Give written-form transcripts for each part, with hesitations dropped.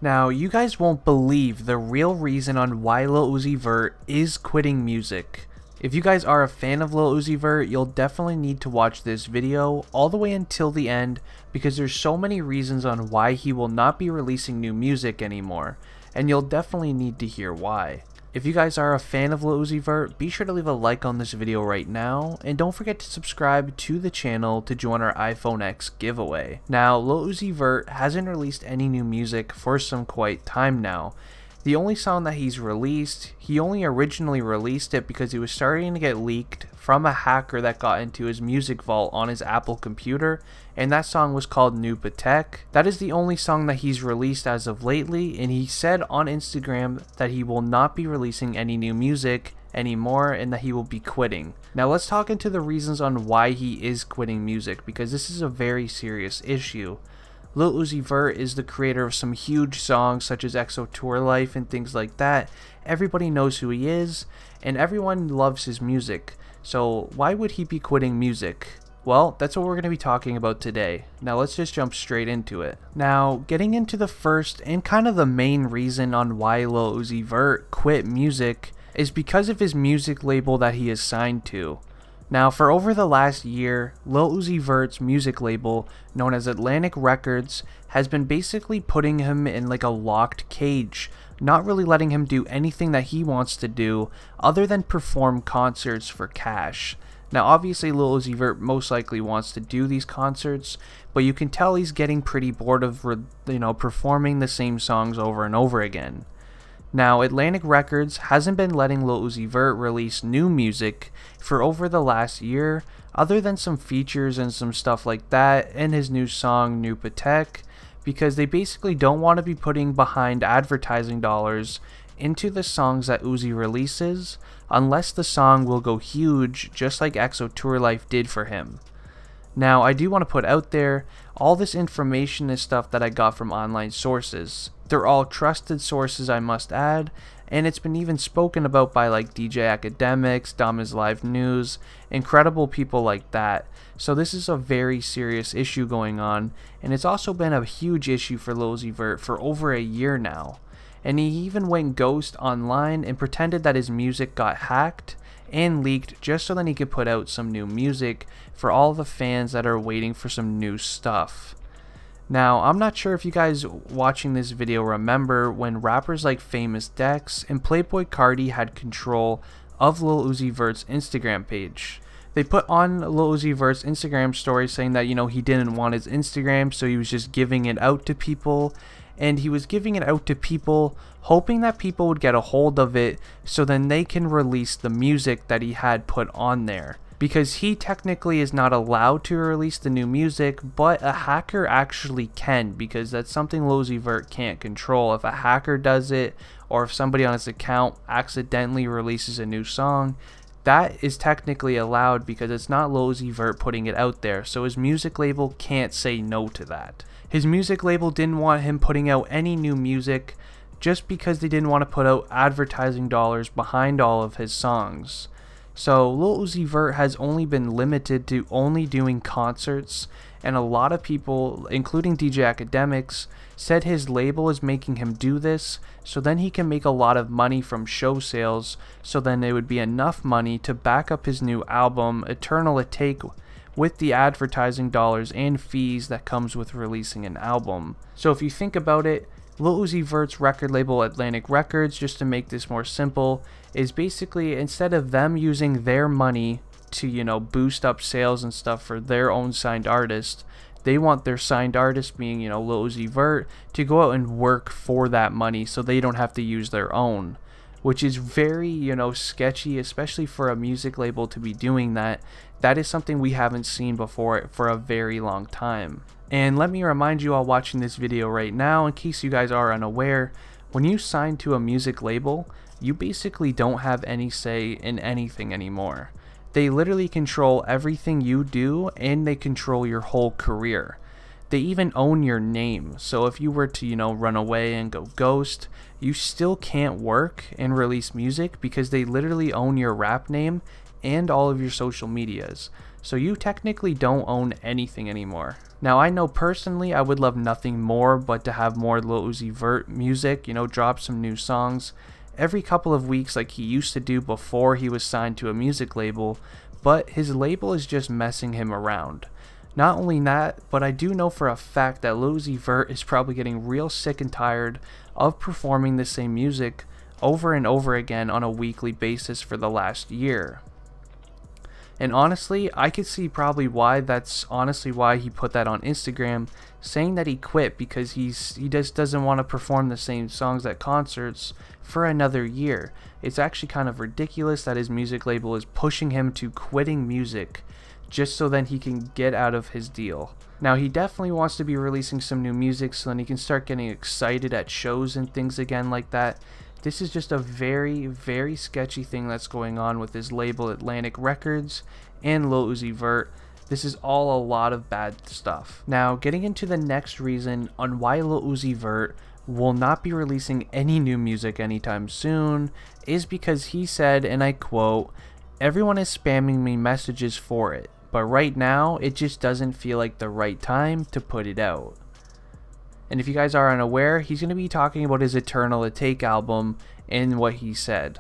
Now, you guys won't believe the real reason on why Lil Uzi Vert is quitting music. If you guys are a fan of Lil Uzi Vert, you'll definitely need to watch this video all the way until the end because there's so many reasons on why he will not be releasing new music anymore, and you'll definitely need to hear why. If you guys are a fan of Lil Uzi Vert, be sure to leave a like on this video right now, and don't forget to subscribe to the channel to join our iPhone X giveaway. Now, Lil Uzi Vert hasn't released any new music for some quite time now. The only song that he's released, he only originally released it because it was starting to get leaked from a hacker that got into his music vault on his Apple computer, and that song was called New Patek. That is the only song that he's released as of lately, and he said on Instagram that he will not be releasing any new music anymore and that he will be quitting. Now let's talk into the reasons on why he is quitting music, because this is a very serious issue. Lil Uzi Vert is the creator of some huge songs such as EXO Tour Life and things like that. Everybody knows who he is, and everyone loves his music. So why would he be quitting music? Well, that's what we're going to be talking about today. Now let's just jump straight into it. Now, getting into the first and kind of the main reason on why Lil Uzi Vert quit music is because of his music label that he is signed to. Now, for over the last year, Lil Uzi Vert's music label, known as Atlantic Records, has been basically putting him in like a locked cage, not really letting him do anything that he wants to do other than perform concerts for cash. Now, obviously, Lil Uzi Vert most likely wants to do these concerts, but you can tell he's getting pretty bored of, performing the same songs over and over again. Now, Atlantic Records hasn't been letting Lil Uzi Vert release new music for over the last year, other than some features and some stuff like that in his new song New Patek, because they basically don't want to be putting behind advertising dollars into the songs that Uzi releases unless the song will go huge, just like EXO Tour Life did for him. Now, I do want to put out there, all this information is stuff that I got from online sources. They're all trusted sources, I must add, and it's been even spoken about by like DJ Academics, Dom is Live News, incredible people like that. So this is a very serious issue going on, and it's also been a huge issue for Lil Uzi Vert for over a year now. And he even went ghost online and pretended that his music got hacked and leaked just so then he could put out some new music for all the fans that are waiting for some new stuff. Now, I'm not sure if you guys watching this video remember when rappers like Famous Dex and Playboy Carti had control of Lil Uzi Vert's Instagram page. They put on Lil Uzi Vert's Instagram story saying that, he didn't want his Instagram, so he was just giving it out to people. And he was giving it out to people, hoping that people would get a hold of it so then they can release the music that he had put on there. Because he technically is not allowed to release the new music, but a hacker actually can, because that's something Lil Uzi Vert can't control. If a hacker does it, or if somebody on his account accidentally releases a new song, that is technically allowed because it's not Lil Uzi Vert putting it out there, so his music label can't say no to that. His music label didn't want him putting out any new music just because they didn't want to put out advertising dollars behind all of his songs. So Lil Uzi Vert has only been limited to only doing concerts, and a lot of people, including DJ Academics, said his label is making him do this so then he can make a lot of money from show sales, so then it would be enough money to back up his new album Eternal Atake with the advertising dollars and fees that comes with releasing an album. So if you think about it, Lil Uzi Vert's record label Atlantic Records, just to make this more simple, is basically, instead of them using their money to, boost up sales and stuff for their own signed artist, they want their signed artist, being, Lil Uzi Vert, to go out and work for that money so they don't have to use their own. Which is very, sketchy, especially for a music label to be doing that. That is something we haven't seen before for a very long time. And let me remind you all watching this video right now, in case you guys are unaware, when you sign to a music label, you basically don't have any say in anything anymore. They literally control everything you do, and they control your whole career. They even own your name, so if you were to, run away and go ghost, you still can't work and release music because they literally own your rap name and all of your social medias. So you technically don't own anything anymore. Now I know personally I would love nothing more but to have more Lil Uzi Vert music, drop some new songs every couple of weeks like he used to do before he was signed to a music label, but his label is just messing him around. Not only that, but I do know for a fact that Lil Uzi Vert is probably getting real sick and tired of performing the same music over and over again on a weekly basis for the last year. And honestly, I could see probably why he put that on Instagram, saying that he quit because he just doesn't want to perform the same songs at concerts for another year. It's actually kind of ridiculous that his music label is pushing him to quitting music just so then he can get out of his deal. Now he definitely wants to be releasing some new music so then he can start getting excited at shows and things again like that. This is just a very, very sketchy thing that's going on with his label Atlantic Records and Lil Uzi Vert. This is all a lot of bad stuff. Now, getting into the next reason on why Lil Uzi Vert will not be releasing any new music anytime soon is because he said, and I quote, "Everyone is spamming me messages for it, but right now it just doesn't feel like the right time to put it out." And if you guys are unaware, he's going to be talking about his Eternal to Take album and what he said.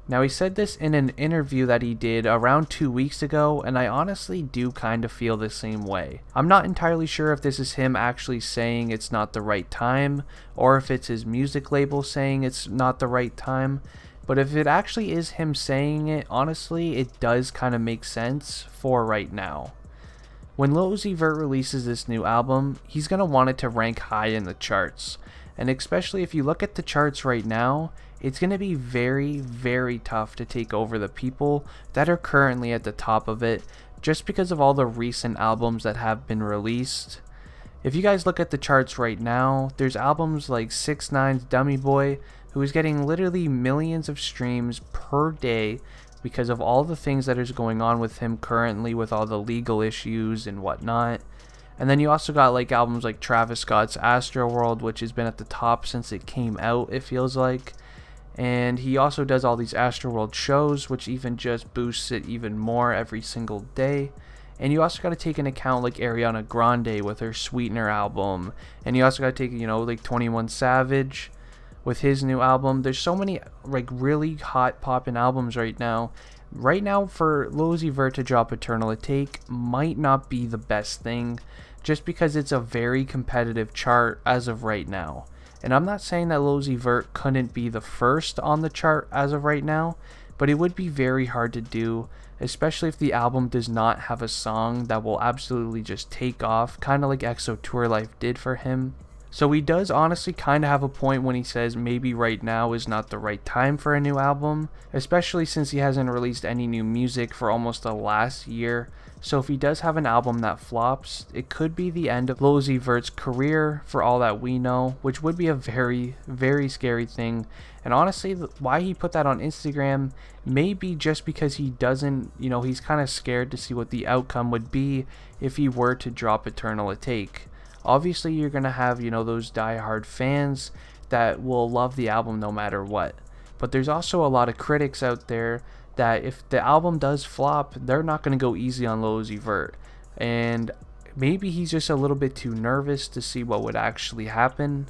Now he said this in an interview that he did around 2 weeks ago, and I honestly do kind of feel the same way. I'm not entirely sure if this is him actually saying it's not the right time, or if it's his music label saying it's not the right time, but if it actually is him saying it, honestly, it does kind of make sense for right now. When Lil Uzi Vert releases this new album, he's going to want it to rank high in the charts. And especially if you look at the charts right now, it's going to be very, very tough to take over the people that are currently at the top of it just because of all the recent albums that have been released. If you guys look at the charts right now, there's albums like 6ix9ine's Dummy Boy, who is getting literally millions of streams per day because of all the things that is going on with him currently with all the legal issues and whatnot. And then you also got like albums like Travis Scott's Astroworld, which has been at the top since it came out, it feels like. And he also does all these Astroworld shows, which even just boosts it even more every single day. And you also got to take into account like Ariana Grande with her Sweetener album. And you also got to take, like 21 Savage with his new album. There's so many like really hot poppin' albums right now. Right now for Lil Uzi Vert to drop Eternal to Take might not be the best thing, just because it's a very competitive chart as of right now. And I'm not saying that Lil Uzi Vert couldn't be the first on the chart as of right now, but it would be very hard to do, especially if the album does not have a song that will absolutely just take off, kind of like EXO Tour Life did for him. So he does honestly kind of have a point when he says maybe right now is not the right time for a new album, especially since he hasn't released any new music for almost the last year. So if he does have an album that flops, it could be the end of Lil Uzi Vert's career for all that we know, which would be a very, very scary thing. And honestly, why he put that on Instagram may be just because he doesn't, he's kind of scared to see what the outcome would be if he were to drop Eternal to Take. Obviously, you're going to have, those die-hard fans that will love the album no matter what. But there's also a lot of critics out there that if the album does flop, they're not going to go easy on Lil Uzi Vert. And maybe he's just a little bit too nervous to see what would actually happen.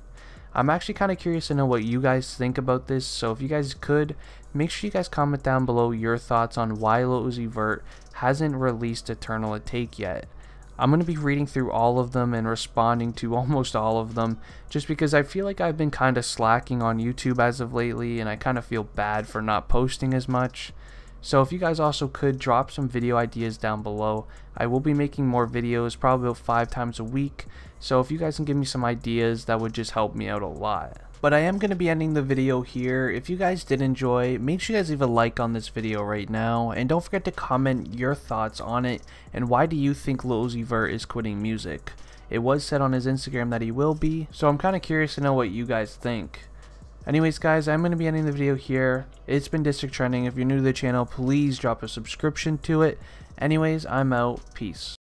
I'm actually kind of curious to know what you guys think about this. So if you guys could, make sure you guys comment down below your thoughts on why Lil Uzi Vert hasn't released Eternal to Take yet. I'm going to be reading through all of them and responding to almost all of them, just because I feel like I've been kind of slacking on YouTube as of lately, and I kind of feel bad for not posting as much. So if you guys also could drop some video ideas down below. I will be making more videos, probably about 5 times a week, so if you guys can give me some ideas, that would just help me out a lot. But I am going to be ending the video here. If you guys did enjoy, make sure you guys leave a like on this video right now, and don't forget to comment your thoughts on it, and why do you think Lil Uzi Vert is quitting music? It was said on his Instagram that he will be, so I'm kind of curious to know what you guys think. Anyways guys, I'm going to be ending the video here. It's been District Trending. If you're new to the channel, please drop a subscription to it. Anyways, I'm out. Peace.